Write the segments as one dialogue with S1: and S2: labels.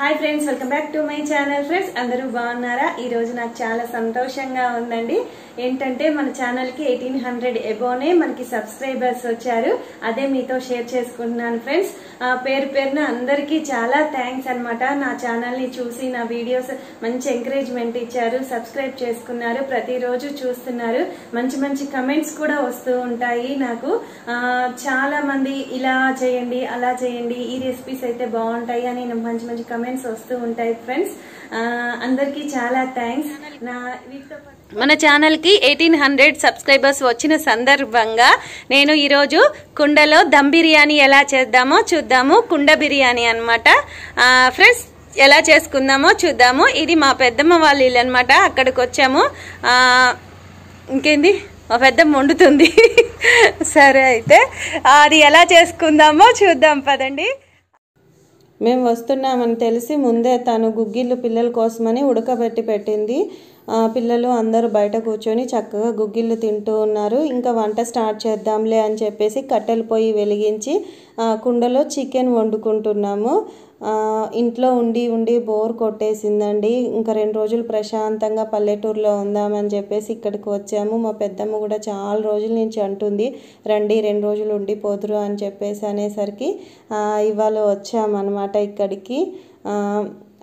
S1: Hi friends, welcome back to my channel. Friends అందరూ బాగున్నారా? ఈ రోజు నాకు చాలా సంతోషంగా ఉందండి. ఏంటంటే మన ఛానల్ కి 1800 ఎబోనే మనకి సబ్స్క్రైబర్స్ వచ్చారు. అదే మీతో షేర్ చేసుకుంటున్నాను ఫ్రెండ్స్. పేరు పేరున అందరికీ చాలా థ్యాంక్స్ అన్నమాట. నా ఛానల్ ని చూసి నా వీడియోస్ మంచి ఎంకరేజ్మెంట్ ఇచ్చారు, సబ్స్క్రైబ్ చేసుకున్నారు, ప్రతిరోజు చూస్తున్నారు. మంచి మంచి కమెంట్స్ కూడా వస్తూ ఉంటాయి నాకు. చాలా మంది ఇలా చేయండి, అలా చేయండి, ఈ రెసిపీస్ అయితే బాగుంటాయి అని మంచి మంచి కమెంట్స్ వస్తూ ఉంటాయి ఫ్రెండ్స్. అందరికీ చాలా థ్యాంక్స్. మన ఛానల్ కి 1800 సబ్స్క్రైబర్స్ వచ్చిన సందర్భంగా నేను ఈరోజు కుండలో దమ్ బిర్యానీ ఎలా చేద్దామో చూద్దాము. కుండ బిర్యానీ అన్నమాట ఫ్రెండ్స్. ఎలా చేసుకుందామో చూద్దాము. ఇది మా పెద్దమ్మ వాళ్ళ ఇల్లు అనమాట. అక్కడికి వచ్చాము. ఇంకేంది, మా పెద్దమ్మ వండుతుంది. సరే, అయితే అది ఎలా చేసుకుందామో చూద్దాం పదండి. మేము వస్తున్నామని తెలిసి ముందే తను గుగ్గిళ్ళు పిల్లల కోసమని ఉడకబెట్టి పెట్టింది. పిల్లలు అందరూ బయట కూర్చొని చక్కగా గుగ్గిళ్ళు తింటూ ఉన్నారు. ఇంకా వంట స్టార్ట్ చేద్దాంలే అని చెప్పేసి కట్టెల పొయ్యి వెలిగించి కుండలో చికెన్ వండుకుంటున్నాము. ఇంట్లో ఉండి ఉండి బోర్ కొట్టేసిందండి. ఇంకా 2 రోజులు ప్రశాంతంగా పల్లెటూరులో ఉందామని చెప్పేసి ఇక్కడికి వచ్చాము. మా పెద్దమ్మ కూడా చాలా రోజుల నుంచి అంటుంది, రండి 2 రోజులు ఉండిపోదురు అని చెప్పేసి అనేసరికి ఇవాళ వచ్చామన్నమాట ఇక్కడికి.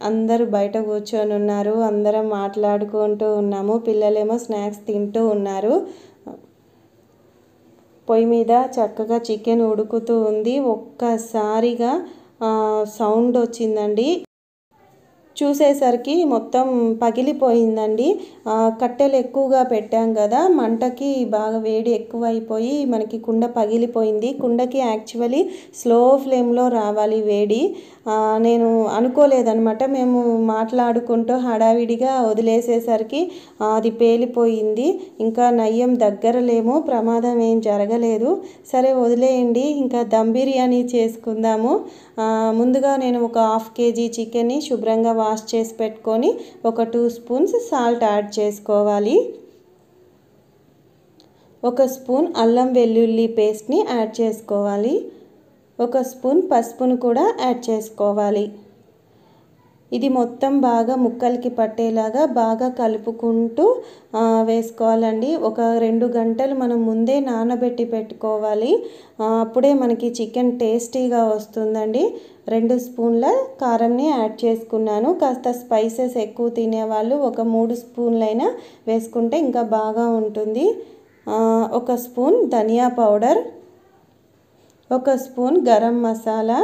S1: అందరూ బయట కూర్చొని ఉన్నారు, అందరం మాట్లాడుకుంటూ ఉన్నాము. పిల్లలేమో స్నాక్స్ తింటూ ఉన్నారు. పొయ్యి మీద చక్కగా చికెన్ ఉడుకుతూ ఉంది. ఒక్కసారిగా సౌండ్ వచ్చిందండి. చూసేసరికి మొత్తం పగిలిపోయిందండి. కట్టెలు ఎక్కువగా పెట్టాం కదా, మంటకి బాగా వేడి ఎక్కువైపోయి మనకి కుండ పగిలిపోయింది. కుండకి యాక్చువల్లీ స్లో ఫ్లేమ్లో రావాలి వేడి. నేను అనుకోలేదన్నమాట. మేము మాట్లాడుకుంటూ హడావిడిగా వదిలేసేసరికి అది పేలిపోయింది. ఇంకా నయ్యం దగ్గరలేమో, ప్రమాదం ఏం జరగలేదు. సరే వదిలేయండి, ఇంకా దమ్ బిర్యానీ చేసుకుందాము. ముందుగా నేను ఒక 1/2 kg చికెన్ని శుభ్రంగా వాష్ చేసి పెట్టుకొని ఒక 2 స్పూన్స్ సాల్ట్ యాడ్ చేసుకోవాలి. 1 స్పూన్ అల్లం వెల్లుల్లి పేస్ట్ని యాడ్ చేసుకోవాలి. 1 స్పూన్ పసుపును కూడా యాడ్ చేసుకోవాలి. ఇది మొత్తం బాగా ముక్కలకి పట్టేలాగా బాగా కలుపుకుంటూ వేసుకోవాలండి. ఒక 2 గంటలు మనం ముందే నానబెట్టి పెట్టుకోవాలి. అప్పుడే మనకి చికెన్ టేస్టీగా వస్తుందండి. 2 స్పూన్ల కారంని యాడ్ చేసుకున్నాను. కాస్త స్పైసెస్ ఎక్కువ తినేవాళ్ళు ఒక 3 స్పూన్లైనా వేసుకుంటే ఇంకా బాగా ఉంటుంది. 1 స్పూన్ ధనియా పౌడర్, 1 స్పూన్ గరం మసాలా,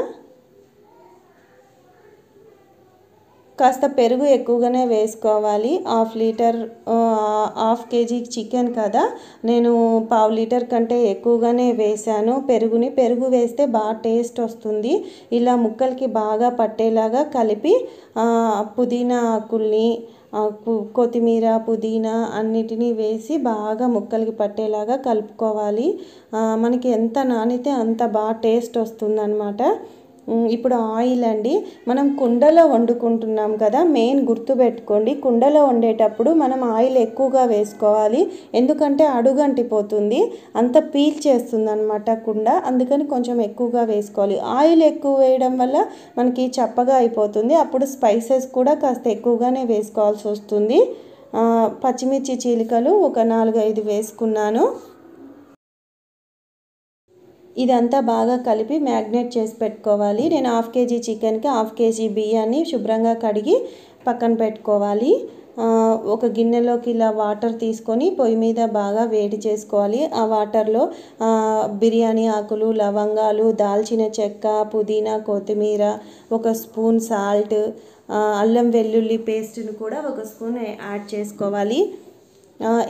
S1: కాస్త పెరుగు ఎక్కువగానే వేసుకోవాలి. 1/2 లీటర్ 1/2 kg చికెన్ కదా, నేను 1/2 లీటర్ కంటే ఎక్కువగానే వేసాను పెరుగుని. పెరుగు వేస్తే బాగా టేస్ట్ వస్తుంది. ఇలా ముక్కలకి బాగా పట్టేలాగా కలిపి పుదీనా ఆకుల్ని, కొత్తిమీర, పుదీనా అన్నిటినీ వేసి బాగా ముక్కలకి పట్టేలాగా కలుపుకోవాలి. మనకి ఎంత నానితే అంత బాగా టేస్ట్ వస్తుందన్నమాట. ఇప్పుడు ఆయిల్ అండి. మనం కుండలో వండుకుంటున్నాం కదా, మెయిన్ గుర్తుపెట్టుకోండి, కుండలో వండేటప్పుడు మనం ఆయిల్ ఎక్కువగా వేసుకోవాలి. ఎందుకంటే అడుగంటిపోతుంది, అంత పీల్ చేస్తుంది అనమాట కుండ. అందుకని కొంచెం ఎక్కువగా వేసుకోవాలి. ఆయిల్ ఎక్కువ వేయడం వల్ల మనకి చప్పగా అయిపోతుంది. అప్పుడు స్పైసెస్ కూడా కాస్త ఎక్కువగానే వేసుకోవాల్సి వస్తుంది. పచ్చిమిర్చి చీలికలు ఒక 4-5 వేసుకున్నాను. ఇదంతా బాగా కలిపి మ్యాగ్నేట్ చేసి పెట్టుకోవాలి. నేను 1/2 kg చికెన్కి 1/2 kg బియ్యాన్ని శుభ్రంగా కడిగి పక్కన పెట్టుకోవాలి. ఒక గిన్నెలోకి ఇలా వాటర్ తీసుకొని పొయ్యి మీద బాగా వేడి చేసుకోవాలి. ఆ వాటర్లో బిర్యానీ ఆకులు, లవంగాలు, దాల్చిన చెక్క, పుదీనా, కొత్తిమీర, 1 స్పూన్ సాల్ట్, అల్లం వెల్లుల్లి పేస్ట్ని కూడా 1 స్పూన్ యాడ్ చేసుకోవాలి.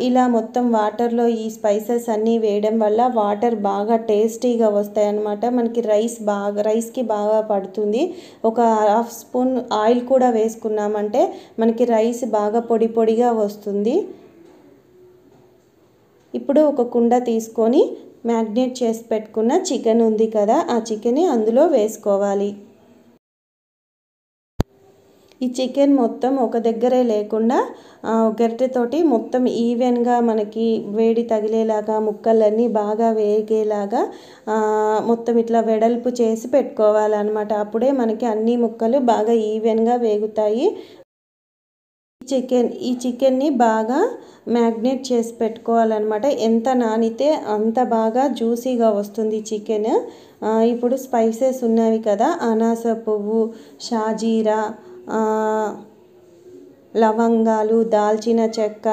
S1: ఇలా మొత్తం వాటర్లో ఈ స్పైసెస్ అన్నీ వేయడం వల్ల వాటర్ బాగా టేస్టీగా వస్తాయి అన్నమాట. మనకి రైస్కి బాగా పడుతుంది. ఒక 1/2 స్పూన్ ఆయిల్ కూడా వేసుకున్నామంటే మనకి రైస్ బాగా పొడి పొడిగా వస్తుంది. ఇప్పుడు ఒక కుండ తీసుకొని మ్యాగ్నేట్ చేసి పెట్టుకున్న చికెన్ ఉంది కదా, ఆ చికెన్ని అందులో వేసుకోవాలి. ఈ చికెన్ మొత్తం ఒక దగ్గరే లేకుండా గరిటెతోటి మొత్తం ఈవెన్గా మనకి వేడి తగిలేలాగా ముక్కలన్నీ బాగా వేగేలాగా మొత్తం ఇట్లా వెడల్పు చేసి పెట్టుకోవాలన్నమాట. అప్పుడే మనకి అన్ని ముక్కలు బాగా ఈవెన్గా వేగుతాయి. ఈ చికెన్ని బాగా మ్యాగ్నేట్ చేసి పెట్టుకోవాలన్నమాట. ఎంత నానితే అంత బాగా జ్యూసీగా వస్తుంది చికెన్. ఇప్పుడు స్పైసెస్ ఉన్నవి కదా, అనాస పువ్వు, షాజీరా, లవంగాలు, దాల్చిన చెక్క,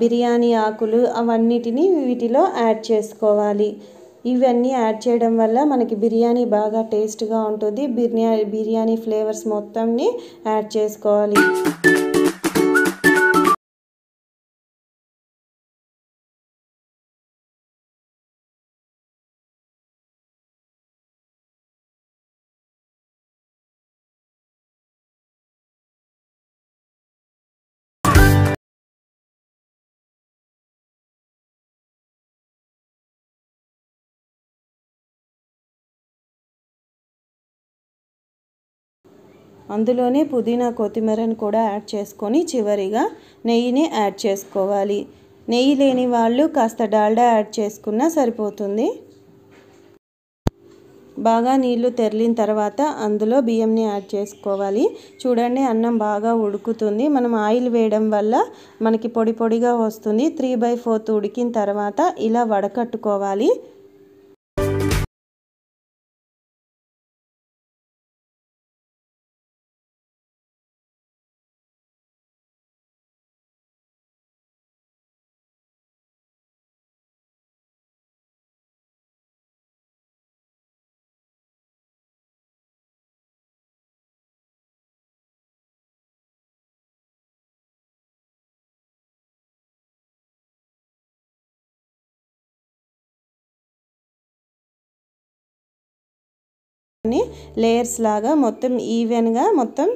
S1: బిర్యానీ ఆకులు అవన్నిటిని వీటిలో యాడ్ చేసుకోవాలి. ఇవన్నీ యాడ్ చేయడం వల్ల మనకి బిర్యానీ బాగా టేస్ట్గా ఉంటుంది. బిర్యానీ ఫ్లేవర్స్ మొత్తంని యాడ్ చేసుకోవాలి. అందులోనే పుదీనా కొత్తిమీరని కూడా యాడ్ చేసుకొని చివరిగా నెయ్యిని యాడ్ చేసుకోవాలి. నెయ్యి లేని వాళ్ళు కాస్త డాల్డా యాడ్ చేసుకున్నా సరిపోతుంది. బాగా నీళ్లు తెరిలిన తర్వాత అందులో బియ్యంని యాడ్ చేసుకోవాలి. చూడండి, అన్నం బాగా ఉడుకుతుంది. మనం ఆయిల్ వేయడం వల్ల మనకి పొడి పొడిగా వస్తుంది. 3/4 ఉడికిన తర్వాత ఇలా వడకట్టుకోవాలి. లేయర్స్ లాగా మొత్తం ఈవెన్గా మొత్తం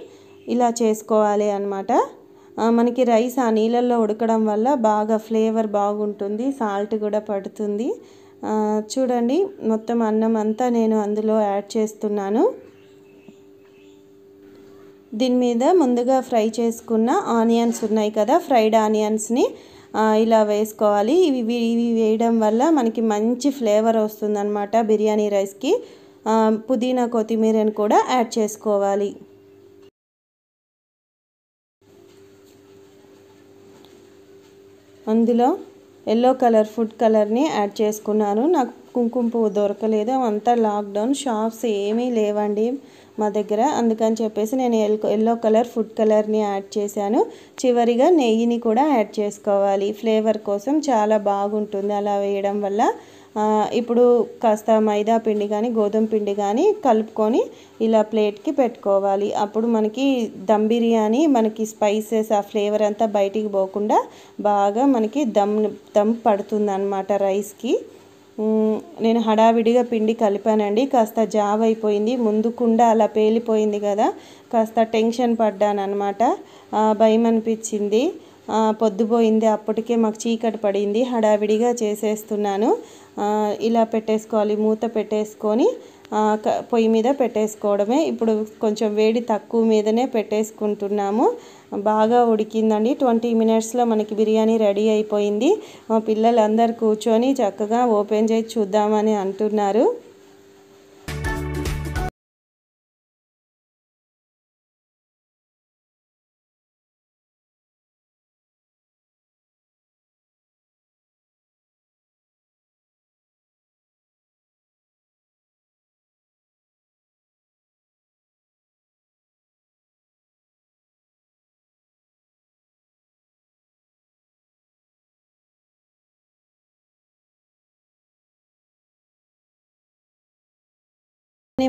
S1: ఇలా చేసుకోవాలి అన్నమాట. మనకి రైస్ ఆ నీళ్ళల్లో ఉడకడం వల్ల బాగా ఫ్లేవర్ బాగుంటుంది, సాల్ట్ కూడా పడుతుంది. చూడండి, మొత్తం అన్నం అంతా నేను అందులో యాడ్ చేస్తున్నాను. దీని మీద ముందుగా ఫ్రై చేసుకున్న ఆనియన్స్ ఉన్నాయి కదా, ఫ్రైడ్ ఆనియన్స్ని ఇలా వేసుకోవాలి. ఇవి వేయడం వల్ల మనకి మంచి ఫ్లేవర్ వస్తుందన్నమాట బిర్యానీ రైస్కి. పుదీనా కొత్తిమీరని కూడా యాడ్ చేసుకోవాలి. అందులో ఎల్లో కలర్ ఫుడ్ కలర్ని యాడ్ చేసుకున్నాను. నాకు కుంకుమ పువ్వు దొరకలేదు, అంతా లాక్డౌన్, షాప్స్ ఏమీ లేవండి మా దగ్గర. అందుకని చెప్పేసి నేను ఎల్లో కలర్ ఫుడ్ కలర్ని యాడ్ చేశాను. చివరిగా నెయ్యిని కూడా యాడ్ చేసుకోవాలి. ఫ్లేవర్ కోసం చాలా బాగుంటుంది అలా వేయడం వల్ల. ఇప్పుడు కాస్త మైదా పిండి కానీ గోధుమ పిండి కానీ కలుపుకొని ఇలా ప్లేట్కి పెట్టుకోవాలి. అప్పుడు మనకి దమ్ బిర్యానీ మనకి స్పైసెస్ ఆ ఫ్లేవర్ అంతా బయటికి పోకుండా బాగా మనకి దమ్ పడుతుంది అన్నమాట రైస్కి. నేను హడావిడిగా పిండి కలిపానండి, కాస్త జావ్ అయిపోయింది. ముందుకుండా అలా పేలిపోయింది కదా, కాస్త టెన్షన్ పడ్డాను అనమాట. భయం అనిపించింది. పొద్దుపోయింది, అప్పటికే మాకు చీకటి పడింది. హడావిడిగా చేసేస్తున్నాను. ఇలా పెట్టేసుకోవాలి, మూత పెట్టేసుకొని పొయ్యి మీద పెట్టేసుకోవడమే. ఇప్పుడు కొంచెం వేడి తక్కువ మీదనే పెట్టేసుకుంటున్నాము. బాగా ఉడికిందండి. 20 మినిట్స్లో మనకి బిర్యానీ రెడీ అయిపోయింది. మా పిల్లలందరూ కూర్చొని చక్కగా ఓపెన్ చేసి చూద్దామని అంటున్నారు.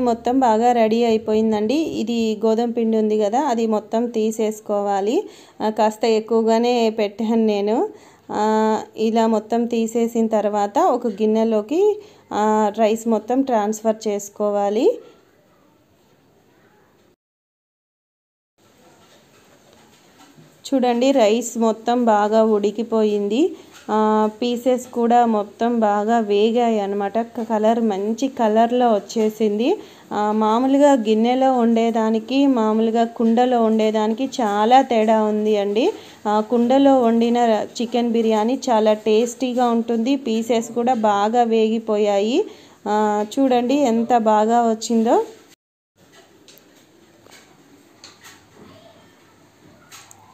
S1: మొత్తం బాగా రెడీ అయిపోయిందండి. ఇది గోధుమ పిండి ఉంది కదా, అది మొత్తం తీసేసుకోవాలి. కాస్త ఎక్కువగానే పెట్టాను నేను. ఇలా మొత్తం తీసేసిన తర్వాత ఒక గిన్నెలోకి రైస్ మొత్తం ట్రాన్స్ఫర్ చేసుకోవాలి. చూడండి, రైస్ మొత్తం బాగా ఉడికిపోయింది. పీసెస్ కూడా మొత్తం బాగా వేగాయి అన్నమాట. కలర్ మంచి కలర్లో వచ్చేసింది. మామూలుగా గిన్నెలో వండేదానికి మామూలుగా కుండలో వండేదానికి చాలా తేడా ఉంది అండి. కుండలో వండిన చికెన్ బిర్యానీ చాలా టేస్టీగా ఉంటుంది. పీసెస్ కూడా బాగా వేగిపోయాయి. చూడండి ఎంత బాగా వచ్చిందో.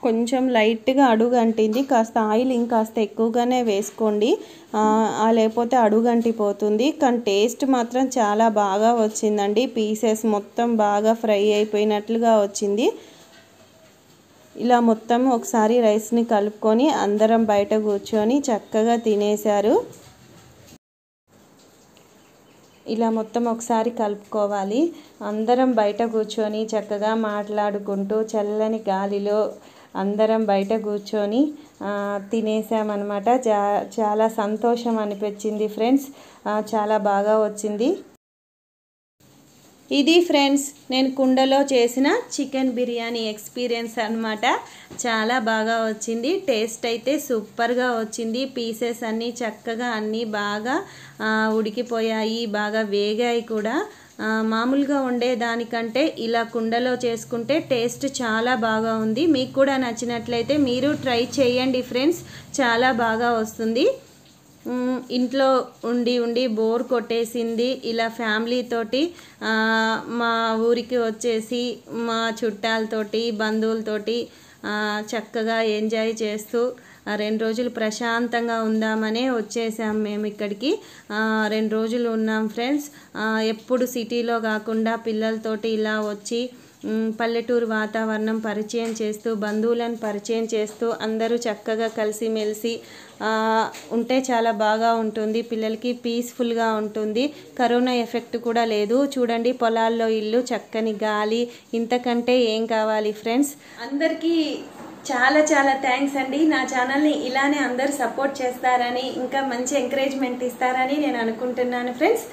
S1: కొంచెం లైట్గా అడుగు అంటింది. కాస్త ఆయిల్ ఇంకాస్త ఎక్కువగానే వేసుకోండి, లేకపోతే అడుగు అంటిపోతుంది. కానీ టేస్ట్ మాత్రం చాలా బాగా వచ్చిందండి. పీసెస్ మొత్తం బాగా ఫ్రై అయిపోయినట్లుగా వచ్చింది. ఇలా మొత్తం ఒకసారి రైస్ని కలుపుకొని అందరం బయట కూర్చొని చక్కగా తినేశారు. ఇలా మొత్తం ఒకసారి కలుపుకోవాలి. అందరం బయట కూర్చొని చక్కగా మాట్లాడుకుంటూ చల్లని గాలిలో అందరం బయట కూర్చొని తినేసామన్నమాట. చాలా సంతోషం అనిపించింది ఫ్రెండ్స్. చాలా బాగా వచ్చింది. ఇది ఫ్రెండ్స్ నేను కుండలో చేసిన చికెన్ బిర్యానీ ఎక్స్పీరియన్స్ అన్నమాట. చాలా బాగా వచ్చింది. టేస్ట్ అయితే సూపర్గా వచ్చింది. పీసెస్ అన్నీ చక్కగా అన్నీ బాగా ఉడికిపోయాయి, బాగా వేగాయి కూడా. మామూలుగా వండేదానికంటే ఇలా కుండలో చేసుకుంటే టేస్ట్ చాలా బాగా ఉంది. మీకు కూడా నచ్చినట్లయితే మీరు ట్రై చేయండి ఫ్రెండ్స్. చాలా బాగా వస్తుంది. ఇంట్లో ఉండి బోర్ కొట్టేసింది. ఇలా ఫ్యామిలీతోటి మా ఊరికి వచ్చేసి మా చుట్టాలతోటి బంధువులతోటి చక్కగా ఎంజాయ్ చేస్తూ 2 రోజులు ప్రశాంతంగా ఉందామనే వచ్చేసాం మేము ఇక్కడికి. 2 రోజులు ఉన్నాం ఫ్రెండ్స్. ఎప్పుడు సిటీలో కాకుండా పిల్లలతోటి ఇలా వచ్చి పల్లెటూరు వాతావరణం పరిచయం చేస్తూ, బంధువులను పరిచయం చేస్తూ అందరూ చక్కగా కలిసిమెలిసి ఉంటే చాలా బాగా ఉంటుంది. పిల్లలకి పీస్ఫుల్గా ఉంటుంది. కరోనా ఎఫెక్ట్ కూడా లేదు. చూడండి పొలాల్లో ఇల్లు, చక్కని గాలి, ఇంతకంటే ఏం కావాలి ఫ్రెండ్స్. అందరికీ చాలా చాలా థ్యాంక్స్ అండి. నా ఛానల్ని ఇలానే అందరూ సపోర్ట్ చేస్తారని, ఇంకా మంచి ఎంకరేజ్మెంట్ ఇస్తారని నేను అనుకుంటున్నాను ఫ్రెండ్స్.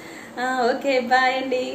S1: ఓకే, బాయ్ అండి.